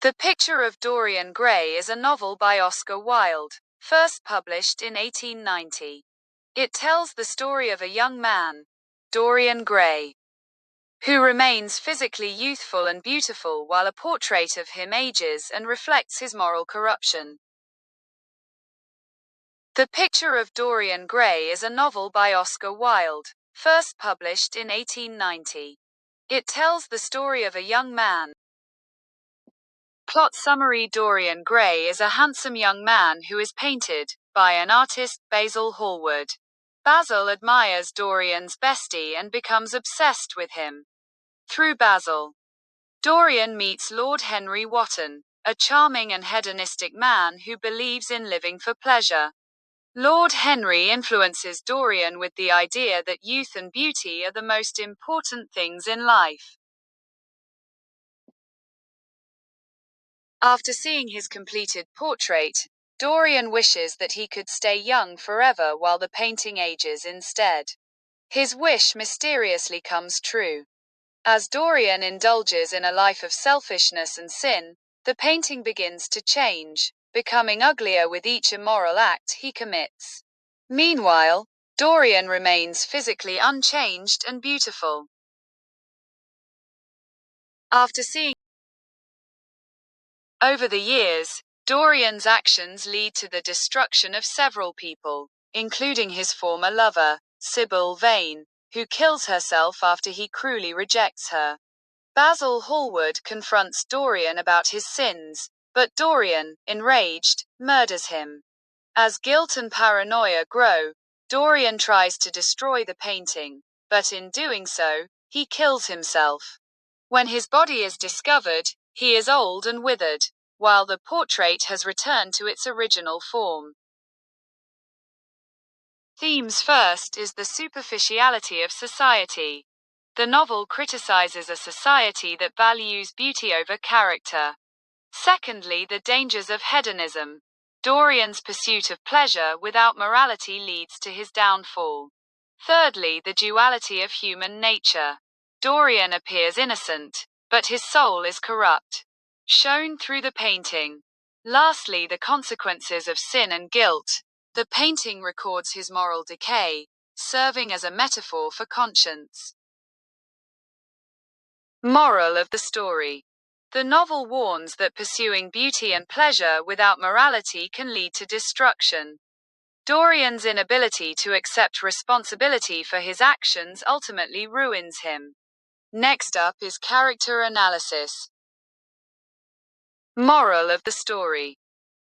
The Picture of Dorian Gray is a novel by Oscar Wilde, first published in 1890. It tells the story of a young man, Dorian Gray, who remains physically youthful and beautiful while a portrait of him ages and reflects his moral corruption. The Picture of Dorian Gray is a novel by Oscar Wilde, first published in 1890. It tells the story of a young man. Plot summary: Dorian Gray is a handsome young man who is painted by an artist, Basil Hallward. Basil admires Dorian's bestie and becomes obsessed with him. Through Basil, Dorian meets Lord Henry Wotton, a charming and hedonistic man who believes in living for pleasure. Lord Henry influences Dorian with the idea that youth and beauty are the most important things in life. After seeing his completed portrait, Dorian wishes that he could stay young forever while the painting ages instead. His wish mysteriously comes true. As Dorian indulges in a life of selfishness and sin, the painting begins to change, becoming uglier with each immoral act he commits. Meanwhile, Dorian remains physically unchanged and beautiful. After seeing Over the years, Dorian's actions lead to the destruction of several people, including his former lover, Sybil Vane, who kills herself after he cruelly rejects her. Basil Hallward confronts Dorian about his sins, but Dorian, enraged, murders him. As guilt and paranoia grow, Dorian tries to destroy the painting, but in doing so, he kills himself. When his body is discovered, he is old and withered, while the portrait has returned to its original form. Themes: first is the superficiality of society. The novel criticizes a society that values beauty over character. Secondly, the dangers of hedonism. Dorian's pursuit of pleasure without morality leads to his downfall. Thirdly, the duality of human nature. Dorian appears innocent, but his soul is corrupt, shown through the painting. Lastly, the consequences of sin and guilt. The painting records his moral decay, serving as a metaphor for conscience. Moral of the story. The novel warns that pursuing beauty and pleasure without morality can lead to destruction. Dorian's inability to accept responsibility for his actions ultimately ruins him. Next up is character analysis. Moral of the story.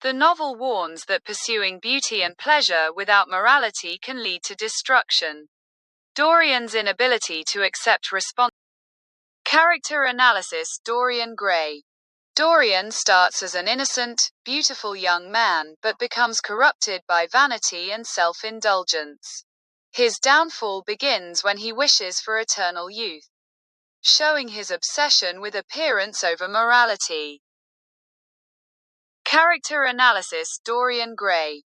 The novel warns that pursuing beauty and pleasure without morality can lead to destruction. Dorian's inability to accept responsibility. Character analysis: Dorian Gray. Dorian starts as an innocent, beautiful young man, but becomes corrupted by vanity and self-indulgence. His downfall begins when he wishes for eternal youth, showing his obsession with appearance over morality. Character analysis: Dorian Gray.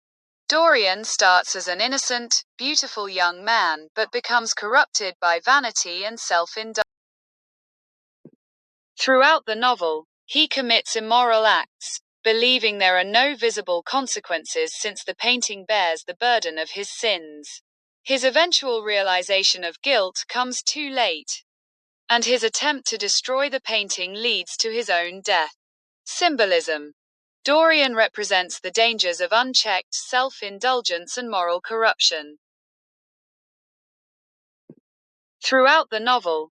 Dorian starts as an innocent, beautiful young man, but becomes corrupted by vanity and self-indulgence. Throughout the novel, he commits immoral acts, believing there are no visible consequences since the painting bears the burden of his sins. His eventual realization of guilt comes too late, and his attempt to destroy the painting leads to his own death. Symbolism. Dorian represents the dangers of unchecked self-indulgence and moral corruption. Throughout the novel,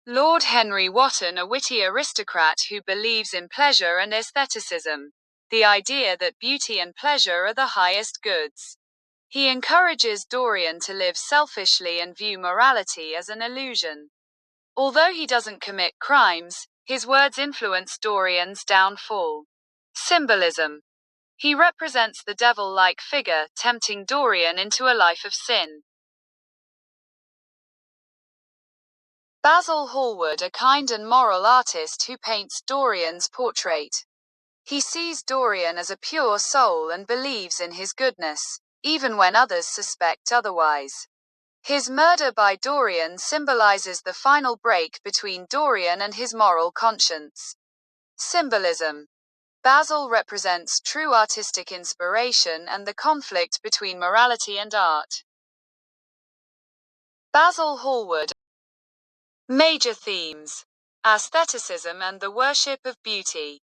Lord Henry Wotton, a witty aristocrat who believes in pleasure and aestheticism, the idea that beauty and pleasure are the highest goods. He encourages Dorian to live selfishly and view morality as an illusion. Although he doesn't commit crimes, his words influence Dorian's downfall. Symbolism. He represents the devil-like figure, tempting Dorian into a life of sin. Basil Hallward, a kind and moral artist who paints Dorian's portrait. He sees Dorian as a pure soul and believes in his goodness, even when others suspect otherwise. His murder by Dorian symbolizes the final break between Dorian and his moral conscience. Symbolism. Basil represents true artistic inspiration and the conflict between morality and art. Basil Hallward. Major themes: aestheticism and the worship of beauty.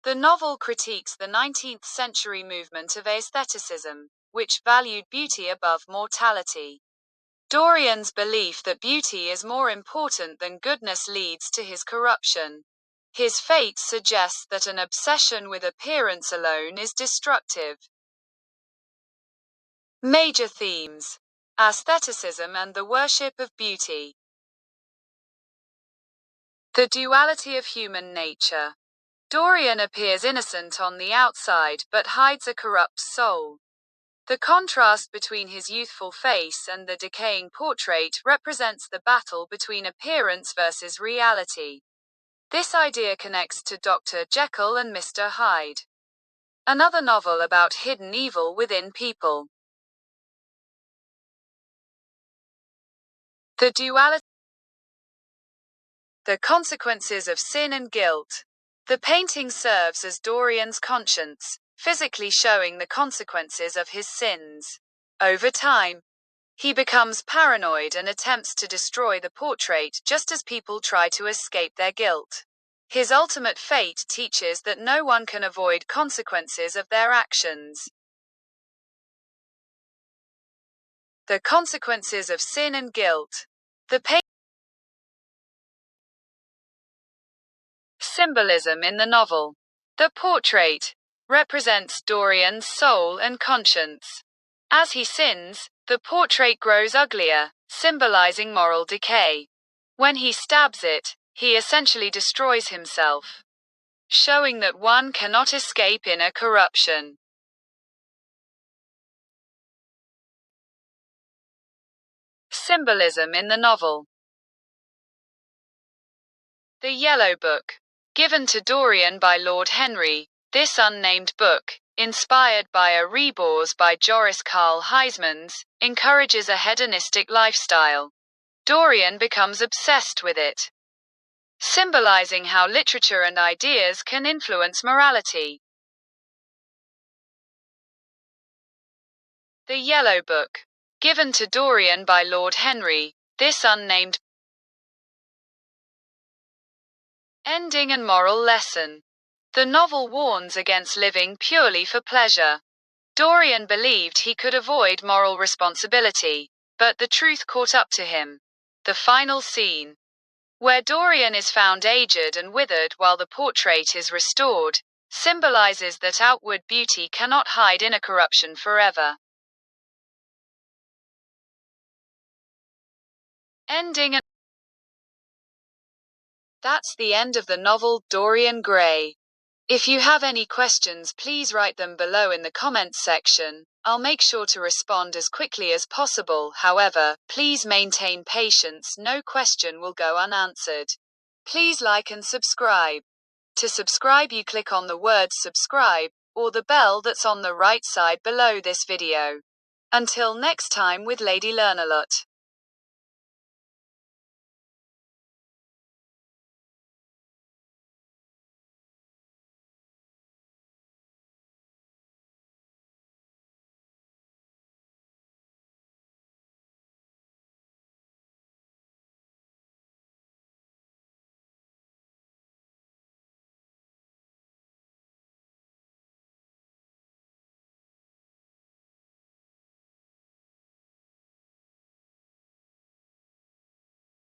The novel critiques the 19th century movement of aestheticism, which valued beauty above mortality. Dorian's belief that beauty is more important than goodness leads to his corruption. His fate suggests that an obsession with appearance alone is destructive. Major themes: aestheticism and the worship of beauty. The duality of human nature. Dorian appears innocent on the outside but hides a corrupt soul. The contrast between his youthful face and the decaying portrait represents the battle between appearance versus reality. This idea connects to Dr. Jekyll and Mr. Hyde. Another novel about hidden evil within people. The duality. The consequences of sin and guilt. The painting serves as Dorian's conscience, physically showing the consequences of his sins. Over time, he becomes paranoid and attempts to destroy the portrait just as people try to escape their guilt. His ultimate fate teaches that no one can avoid consequences of their actions. The consequences of sin and guilt. The symbolism in the novel. The portrait represents Dorian's soul and conscience. As he sins, the portrait grows uglier, symbolizing moral decay. When he stabs it, he essentially destroys himself, showing that one cannot escape inner corruption. Symbolism in the novel. The Yellow Book. Given to Dorian by Lord Henry, this unnamed book, inspired by a rebors by Joris Karl Huysmans, encourages a hedonistic lifestyle. Dorian becomes obsessed with it, symbolizing how literature and ideas can influence morality. The Yellow Book. Given to Dorian by Lord Henry, this unnamed ending and moral lesson. The novel warns against living purely for pleasure. Dorian believed he could avoid moral responsibility, but the truth caught up to him. The final scene, where Dorian is found aged and withered while the portrait is restored, symbolizes that outward beauty cannot hide inner corruption forever. Ending and that's the end of the novel Dorian Gray. If you have any questions, please write them below in the comments section. I'll make sure to respond as quickly as possible. However, please maintain patience. No question will go unanswered. Please like and subscribe. To subscribe, you click on the word subscribe or the bell that's on the right side below this video. Until next time with Lady Learnalot.